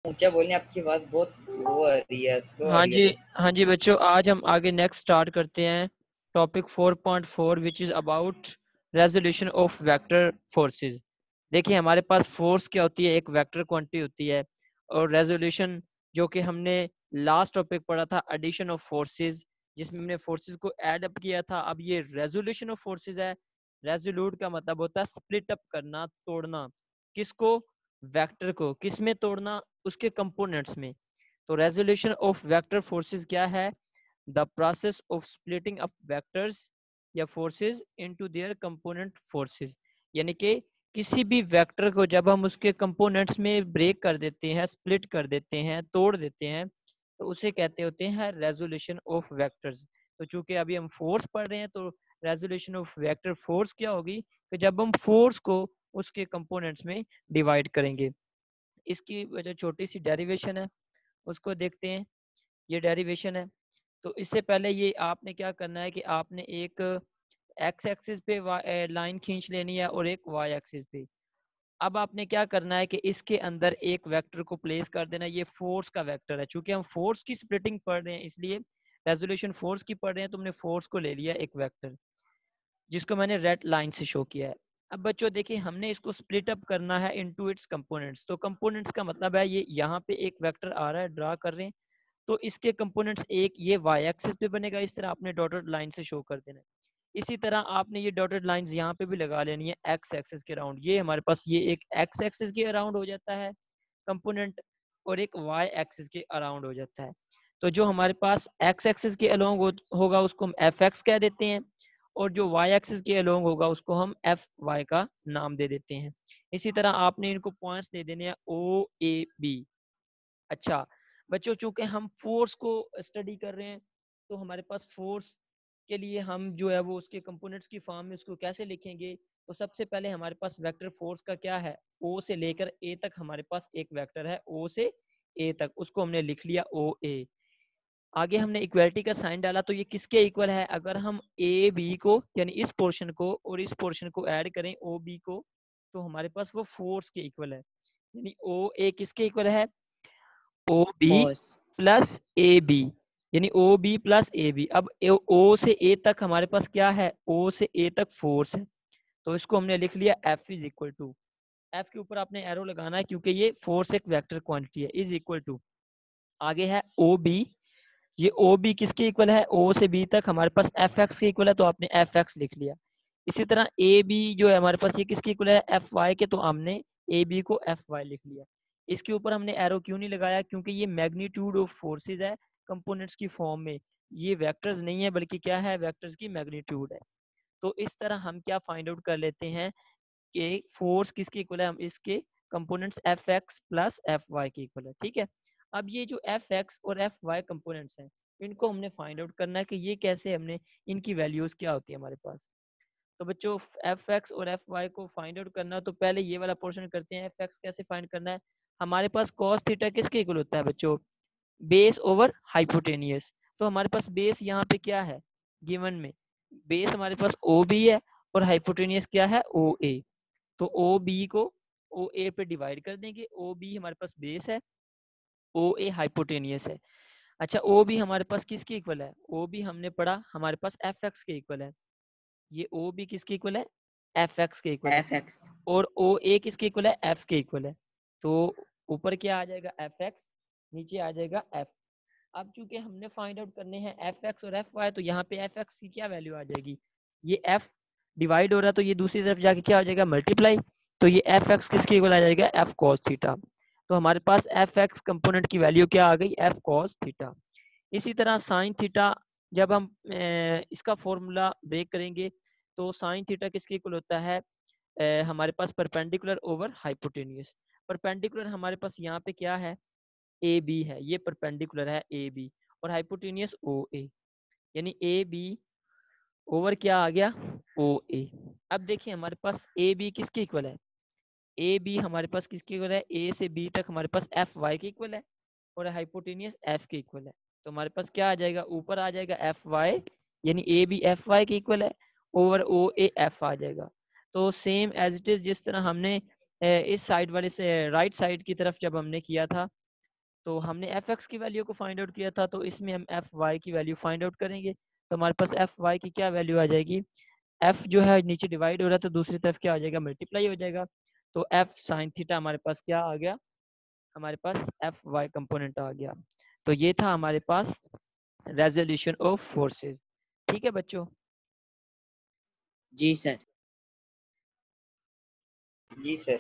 ऊंचा बोलने, आपकी आवाज बहुत वो आ रही है, स्लो आ हाँ रही है जी। तो। हाँ जी बच्चों, आज हम आगे नेक्स्ट स्टार्ट करते हैं topic 4.4 which is about resolution of vector forces. देखिए हमारे पास फोर्स क्या होती है, एक वेक्टर क्वांटिटी होती है, और रेजोल्यूशन जो कि हमने लास्ट टॉपिक पढ़ा था एडिशन ऑफ फोर्सेस, जिसमें हमने फोर्सेस को ऐड अप किया था। अब ये रेजोल्यूशन ऑफ फोर्सेस है। रेजोल्यूट का मतलब होता है स्प्लिट अप करना, तोड़ना। किसको? वेक्टर को। किस में तोड़ना? उसके कंपोनेंट्स में। तो रेजोल्यूशन ऑफ वेक्टर फोर्सेस क्या है? The process of splitting up vectors या forces into their component forces. यानी कि किसी भी वेक्टर को जब हम उसके कंपोनेंट्स में ब्रेक कर देते हैं, स्प्लिट कर देते हैं, तोड़ देते हैं, तो उसे कहते होते हैं रेजोल्यूशन ऑफ वेक्टर्स। तो चूंकि अभी हम फोर्स पढ़ रहे हैं, तो रेजोल्यूशन ऑफ वेक्टर फोर्स क्या होगी कि जब हम फोर्स को उसके कंपोनेंट्स में डिवाइड करेंगे। इसकी वजह छोटी सी डेरिवेशन है, उसको देखते हैं। ये डेरिवेशन है। तो इससे पहले ये आपने क्या करना है कि आपने एक एक्स एक्सिस पे लाइन खींच लेनी है और एक वाई एक्सिस पे। अब आपने क्या करना है कि इसके अंदर एक वेक्टर को प्लेस कर देना। ये फोर्स का वेक्टर है। चूंकि हम फोर्स की स्प्लिटिंग पढ़ रहे हैं, इसलिए रेजोल्यूशन फोर्स की पढ़ रहे हैं, तो हमने फोर्स को ले लिया एक वेक्टर, जिसको मैंने रेड लाइन से शो किया है। अब बच्चों देखिए, हमने इसको स्प्लिट अप करना है इनटू इट्स कंपोनेंट्स। तो कंपोनेंट्स का मतलब है ये यहाँ पे एक वेक्टर आ रहा है, ड्रा कर रहे हैं, तो इसके कंपोनेंट्स एक ये वाई एक्सिस पे बनेगा। इस तरह आपने डॉटेड लाइन से शो कर देना है। इसी तरह आपने ये डॉटेड लाइंस यहाँ पे भी लगा लेनी है एक्स एक्सिस के अराउंड। ये हमारे पास ये एक एक्स एक्सिस के अराउंड हो जाता है कंपोनेंट, और एक वाई एक्सिस के अराउंड हो जाता है। तो जो हमारे पास एक्स एक्सिस के अलोंग होगा उसको हम एफ एक्स कह देते हैं, और जो वाई एक्सिस के अलोंग होगा उसको हम एफ वाई का नाम दे देते हैं। इसी तरह आपने इनको पॉइंट्स दे देने हैं ओ ए बी। अच्छा बच्चों, चूंकि हम फोर्स को स्टडी कर रहे हैं, तो हमारे पास फोर्स के लिए हम जो है वो उसके कंपोनेंट्स की फॉर्म में उसको कैसे लिखेंगे? तो सबसे पहले हमारे पास वेक्टर फोर्स का क्या है, ओ से लेकर ए तक हमारे पास एक वेक्टर है, ओ से ए तक, उसको हमने लिख लिया ओ ए। आगे हमने इक्वलिटी का साइन डाला, तो ये किसके इक्वल है? अगर हम ए बी को यानी इस पोर्शन को और इस पोर्शन को ऐड करें ओ बी को, तो हमारे पास वो फोर्स के इक्वल है। यानी ओ ए किसके इक्वल है? ओ बी बॉस। प्लस ए बी, यानी O B plus A B. अब ओ से ए तक हमारे पास क्या है? ओ से ए तक फोर्स है, तो इसको हमने लिख लिया F is equal to, F के ऊपर आपने एरो लगाना है क्योंकि ये फोर्स एक वेक्टर क्वांटिटी है, इज इक्वल टू। आगे है ओ बी, ये ओ बी किसके इक्वल है? ओ से बी तक हमारे पास एफ एक्स के इक्वल है, तो आपने एफ एक्स लिख लिया। इसी तरह ए बी जो है हमारे पास, ये किसके इक्वल है? एफ वाई के, तो हमने ए बी को एफ वाई लिख लिया। इसके ऊपर हमने एरो क्यों नहीं लगाया? क्योंकि ये मैग्नीट्यूड ऑफ फोर्सेज है कंपोनेंट्स की फॉर्म में, ये वेक्टर्स नहीं है बल्कि क्या है? वेक्टर्स की मैग्नीट्यूड है। तो इस तरह हम क्या फाइंड आउट कर लेते हैं कि फोर्स किसके इक्वल है? हम इसके components F x plus F y के इक्वल है। ठीक है। अब ये जो एफ एक्स और एफ वाई कंपोनेंट्स हैं, इनको हमने फाइंड आउट करना है कि ये कैसे, हमने इनकी वैल्यूज क्या होती है हमारे पास। तो बच्चों एफ एक्स और एफ वाई को फाइंड आउट करना, तो पहले ये वाला पोर्शन करते हैं। एफ एक्स कैसे फाइंड करना है? हमारे पास कॉस थीटा किसके इक्वल होता है बच्चों? Base over hypotenuse. तो हमारे पास बेस यहाँ पे क्या है गिवन में? बेस हमारे पास ओ बी है, और हाइपोटेनियस क्या है? ओ ए। तो ओ बी को ओ ए पे डिवाइड कर देंगे। ओ बी हमारे पास बेस है, ओ ए हाइपोटेनियस है। अच्छा ओ बी हमारे पास किसके इक्वल है? ओ बी हमने पढ़ा हमारे पास एफ एक्स के इक्वल है। ये ओ बी किसके इक्वल है? एफ एक्स के इक्वल है। F x. और ओ ए किसके इक्वल है? एफ के इक्वल है। तो ऊपर क्या आ जाएगा? एफ एक्स, नीचे आ जाएगा एफ। अब चूंकि हमने फाइंड आउट करने हैं एफ एक्स और एफ वाई, तो यहाँ पे एफ एक्स की क्या वैल्यू आ जाएगी? ये एफ डिवाइड हो रहा है, तो ये दूसरी तरफ जाके क्या हो जाएगा? मल्टीप्लाई। तो ये एफ एक्स किसके इक्वल आ जाएगा? F cos theta. तो हमारे पास एफ एक्स कंपोनेंट की वैल्यू क्या आ गई? F cos theta. इसी तरह साइन थीटा, जब हम इसका फॉर्मूला ब्रेक करेंगे, तो साइन थीटा किसके इक्वल होता है? हमारे पास परपेंडिकुलर ओवर हाइपोटेनियस। परपेंडिकुलर हमारे पास यहाँ पे क्या है? ए बी है, ये परपेंडिकुलर है ए बी, और हाइपोटेनियस ओ ए, यानी ए बी ओवर क्या आ गया? ओ ए। अब देखिए हमारे पास ए बी किसके इक्वल है? ए बी हमारे पास किसके इक्वल है? ए से बी तक हमारे पास एफ वाई के इक्वल है, और हाइपोटेनियस एफ के इक्वल है। तो हमारे पास क्या आ जाएगा? ऊपर आ जाएगा एफ वाई, यानी ए बी एफ वाई के इक्वल है, ओवर ओ ए एफ आ जाएगा। तो सेम एज इट इज जिस तरह हमने इस साइड वाले से राइट साइड की तरफ जब हमने किया था, तो हमने एफ एक्स की वैल्यू को फाइंड आउट किया था, तो इसमें हम एफ वाई की वैल्यू फाइंड आउट करेंगे। तो हमारे पास एफ वाई की क्या वैल्यू आ जाएगी, एफ जो है नीचे डिवाइड हो रहा है तो दूसरी तरफ क्या हो जाएगा, मल्टीप्लाई हो जाएगा। तो एफ साइन थीटा हमारे पास क्या आ गया, हमारे पास एफ वाई कंपोनेंट आ गया। तो ये था हमारे पास रेजोल्यूशन ऑफ फोर्सेस। ठीक है बच्चों। जी सर। जी सर।